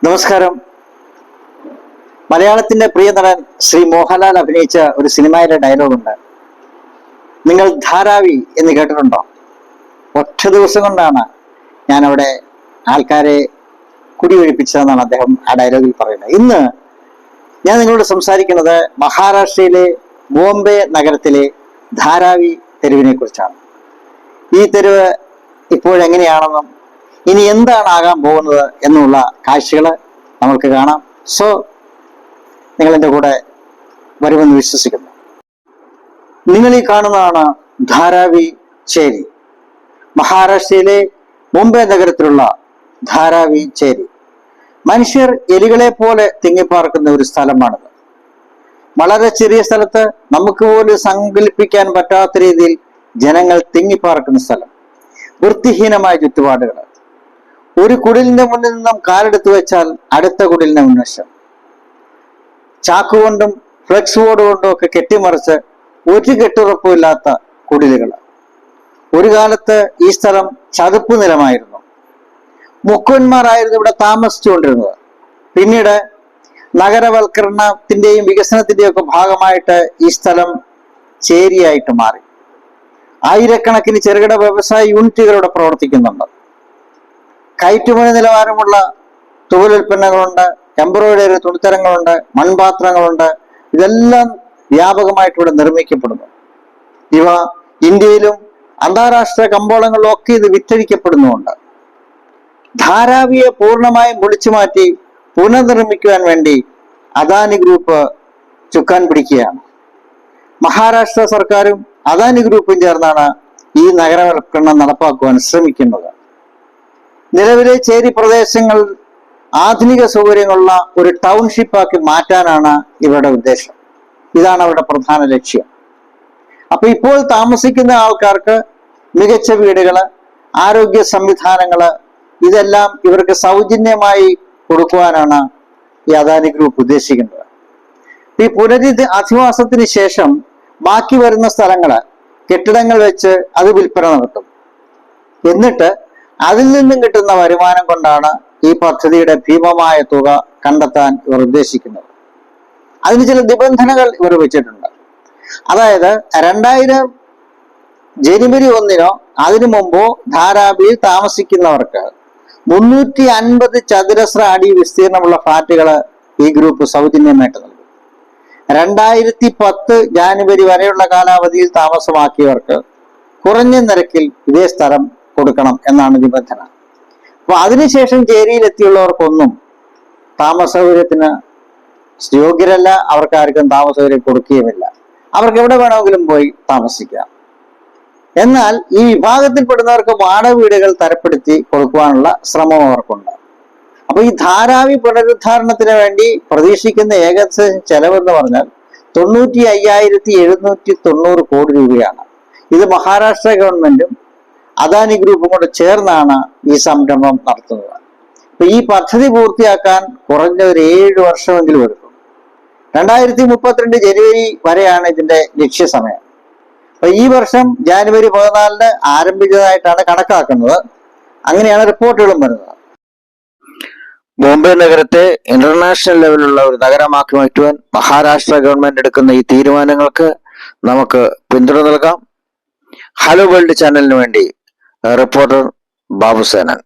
നമസ്കാരം. മലയാളത്തിന്റെ പ്രിയ നടൻ ശ്രീ മോഹൻലാൽ അഭിനയിച്ച ഒരു സിനിമയിലെ ഡയലോഗുണ്ട്. നിങ്ങൾ ധാരാവി എന്ന് കേട്ടിട്ടുണ്ടോ? ഒറ്റ ദിവസം കൊണ്ടാണ് ഞാൻ അവിടെ ആൾക്കാരെ കുടിയൊഴിപ്പിച്ചതെന്നാണ് അദ്ദേഹം ആ ഡയലോഗിൽ പറയുന്നത്. ഇന്ന് ഞാൻ നിങ്ങളോട് സംസാരിക്കുന്നത് മഹാരാഷ്ട്രയിലെ ബോംബെ നഗരത്തിലെ ധാരാവി തെരുവിനെ കുറിച്ചാണ്. ഈ തെരുവ് ഇപ്പോഴെങ്ങനെയാണെന്നും ഇനി എന്താണ് ആകാൻ പോകുന്നത് എന്നുള്ള കാഴ്ചകൾ നമ്മൾക്ക് കാണാം. സോ നിങ്ങൾ എൻ്റെ കൂടെ വരുമെന്ന് വിശ്വസിക്കുന്നു. നിങ്ങൾ ഈ കാണുന്നതാണ് ധാരാവി ചേരി. മഹാരാഷ്ട്രയിലെ മുംബൈ നഗരത്തിലുള്ള ധാരാവി ചേരി. മനുഷ്യർ എലികളെ പോലെ തിങ്ങിപ്പാർക്കുന്ന ഒരു സ്ഥലമാണിത്. വളരെ ചെറിയ സ്ഥലത്ത് നമുക്ക് പോലും സങ്കല്പിക്കാൻ പറ്റാത്ത രീതിയിൽ ജനങ്ങൾ തിങ്ങിപ്പാർക്കുന്ന സ്ഥലം. വൃത്തിഹീനമായ ചുറ്റുപാടുകൾ. ഒരു കുടിലിന്റെ മുന്നിൽ നിന്നും കാലെടുത്തു വെച്ചാൽ അടുത്ത കുടിലിന്റെ മുൻവശം. ചാക്കുകൊണ്ടും ഫ്ലെക്സ് ബോർഡ് കൊണ്ടും ഒക്കെ കെട്ടിമറിച്ച് ഒരു കെട്ടുറപ്പുമില്ലാത്ത കുടിലുകൾ. ഒരു കാലത്ത് ഈ സ്ഥലം ചതുപ്പ് നിലമായിരുന്നു. മുക്കുവന്മാരായിരുന്നു ഇവിടെ താമസിച്ചുകൊണ്ടിരുന്നത്. പിന്നീട് നഗരവൽക്കരണത്തിന്റെയും വികസനത്തിന്റെയും ഒക്കെ ഭാഗമായിട്ട് ഈ സ്ഥലം ചേരിയായിട്ട് മാറി. ആയിരക്കണക്കിന് ചെറുകിട വ്യവസായ യൂണിറ്റുകൾ ഇവിടെ പ്രവർത്തിക്കുന്നുണ്ട്. കയറ്റുമതി നിലവാരമുള്ള തൊഴിലുൽപ്പന്നങ്ങളുണ്ട്, എംബ്രോയിഡറി തുണിത്തരങ്ങളുണ്ട്, മൺപാത്രങ്ങളുണ്ട്. ഇതെല്ലാം വ്യാപകമായിട്ട് ഇവിടെ നിർമ്മിക്കപ്പെടുന്നു. ഇവ ഇന്ത്യയിലും അന്താരാഷ്ട്ര കമ്പോളങ്ങളിലും ഒക്കെ ഇത് വിറ്റഴിക്കപ്പെടുന്നുമുണ്ട്. ധാരാവിയെ പൂർണ്ണമായും പൊളിച്ചു മാറ്റി പുനർനിർമ്മിക്കുവാൻ വേണ്ടി അദാനി ഗ്രൂപ്പ് ചുക്കാൻ പിടിക്കുകയാണ്. മഹാരാഷ്ട്ര സർക്കാരും അദാനി ഗ്രൂപ്പും ചേർന്നാണ് ഈ നഗരവൽക്കരണം നടപ്പാക്കുവാൻ ശ്രമിക്കുന്നത്. നിലവിലെ ചേരി പ്രദേശങ്ങൾ ആധുനിക സൗകര്യങ്ങളുള്ള ഒരു ടൗൺഷിപ്പാക്കി മാറ്റാനാണ് ഇവരുടെ ഉദ്ദേശം. ഇതാണ് അവരുടെ പ്രധാന ലക്ഷ്യം. അപ്പൊ ഇപ്പോൾ താമസിക്കുന്ന ആൾക്കാർക്ക് മികച്ച വീടുകള്, ആരോഗ്യ സംവിധാനങ്ങള്, ഇതെല്ലാം ഇവർക്ക് സൗജന്യമായി കൊടുക്കുവാനാണ് ഈ അദാനി ഗ്രൂപ്പ് ഉദ്ദേശിക്കുന്നത്. ഈ അധിവാസത്തിന് ശേഷം ബാക്കി വരുന്ന സ്ഥലങ്ങള് കെട്ടിടങ്ങൾ വെച്ച് അത് വിൽപ്പന നടത്തും. എന്നിട്ട് അതിൽ നിന്നും കിട്ടുന്ന വരുമാനം കൊണ്ടാണ് ഈ പദ്ധതിയുടെ ഭീമമായ തുക കണ്ടെത്താൻ ഇവർ ഉദ്ദേശിക്കുന്നത്. അതിന് ചില നിബന്ധനകൾ ഇവർ വെച്ചിട്ടുണ്ട്. അതായത് 2000 ജനുവരി 1 അതിനു മുമ്പോ ധാരാവിയിൽ താമസിക്കുന്നവർക്ക് 350 ചതുരശ്ര അടി വിസ്തീർണമുള്ള ഫ്ലാറ്റുകൾ ഈ ഗ്രൂപ്പ് സൗജന്യമായിട്ട് നൽകും. 2010 ജാനുവരി വരെയുള്ള കാലാവധിയിൽ താമസമാക്കിയവർക്ക് കുറഞ്ഞ നിരക്കിൽ ഇതേ സ്ഥലം കൊടുക്കണം എന്നാണ് നിബന്ധന. അപ്പൊ അതിനുശേഷം ചേരിയിലെത്തിയുള്ളവർക്കൊന്നും താമസ സൗകര്യത്തിന് യോഗ്യരല്ല. അവർക്ക് ആർക്കും താമസ സൗകര്യം കൊടുക്കുകയുമില്ല. അവർക്ക് എവിടെ വേണമെങ്കിലും പോയി താമസിക്കാം. എന്നാൽ ഈ വിഭാഗത്തിൽപ്പെടുന്നവർക്ക് വാടക വീടുകൾ തരപ്പെടുത്തി കൊടുക്കുവാനുള്ള ശ്രമം അവർക്കുണ്ട്. അപ്പൊ ഈ ധാരാവി പുനരുദ്ധാരണത്തിന് വേണ്ടി പ്രതീക്ഷിക്കുന്ന ഏകദേശ ചെലവെന്ന് പറഞ്ഞാൽ 95,790 കോടി രൂപയാണ്. ഇത് മഹാരാഷ്ട്ര ഗവൺമെന്റും അദാനി ഗ്രൂപ്പും കൂടെ ചേർന്നാണ് ഈ സംരംഭം നടത്തുന്നത്. അപ്പൊ ഈ പദ്ധതി പൂർത്തിയാക്കാൻ കുറഞ്ഞ ഒരു 7 വർഷമെങ്കിലും എടുക്കും. 2032 ജനുവരി വരെയാണ് ഇതിന്റെ ലക്ഷ്യസമയം. അപ്പൊ ഈ വർഷം ജാനുവരി 14 ആരംഭിച്ചതായിട്ടാണ് കണക്കാക്കുന്നത്. അങ്ങനെയാണ് റിപ്പോർട്ടുകളും വരുന്നത്. ബോംബെ നഗരത്തെ ഇന്റർനാഷണൽ ലെവലിലുള്ള ഒരു നഗരമാക്കി മാറ്റുവാൻ മഹാരാഷ്ട്ര ഗവൺമെന്റ് എടുക്കുന്ന ഈ തീരുമാനങ്ങൾക്ക് നമുക്ക് പിന്തുണ നൽകാം. ഹലോ വേൾഡ് ചാനലിന് വേണ്ടി റിപ്പോർട്ടർ ബാബുസേനൻ.